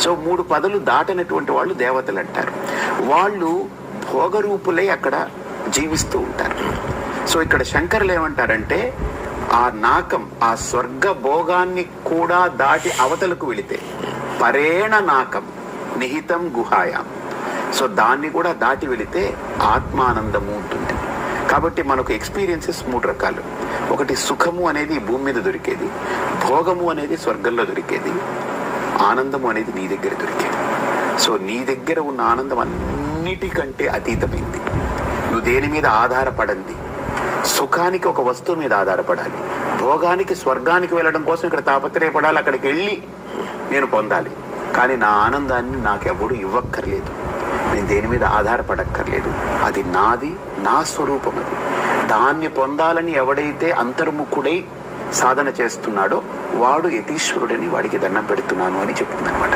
So 3 పదులు దాటనటువంటి వాళ్ళు దేవతలు అంటారు. వాళ్ళు భోగరూపులై అక్కడ జీవిస్తూ ఉంటారు. సో ఇక్కడ శంకరులు ఏమంటారంటే ఆ నాకం, ఆ స్వర్గ భోగాన్ని కూడా దాటి అవతలకు వెళితే పరేణ నాకం నిహితం గుహాయాం, సో దాన్ని కూడా దాటి వెళితే ఆత్మానందము ఉంటుంది. కాబట్టి మనకు ఎక్స్పీరియన్సెస్ 3 రకాలు. ఒకటి సుఖము అనేది భూమి మీద దొరికేది, భోగము అనేది స్వర్గంలో దొరికేది, ఆనందము అనేది నీ దగ్గర దొరికేది. సో నీ దగ్గర ఉన్న ఆనందం అన్నిటికంటే అతీతమైంది. నువ్వు దేని మీద ఆధారపడండి. సుఖానికి ఒక వస్తువు మీద ఆధారపడాలి, భోగానికి స్వర్గానికి వెళ్ళడం కోసం ఇక్కడ తాపత్రయపడాలి, అక్కడికి వెళ్ళి నేను పొందాలి. కానీ నా ఆనందాన్ని నాకెవడు ఇవ్వక్కర్లేదు, నేను దేని మీద ఆధారపడక్కర్లేదు. అది నాది, నా స్వరూపం. అది దాన్ని పొందాలని ఎవడైతే అంతర్ముఖుడై సాధన చేస్తున్నాడో వాడు యతీశ్వరుడని, వాడికి దండం పెడుతున్నాను అని చెప్తుందనమాట.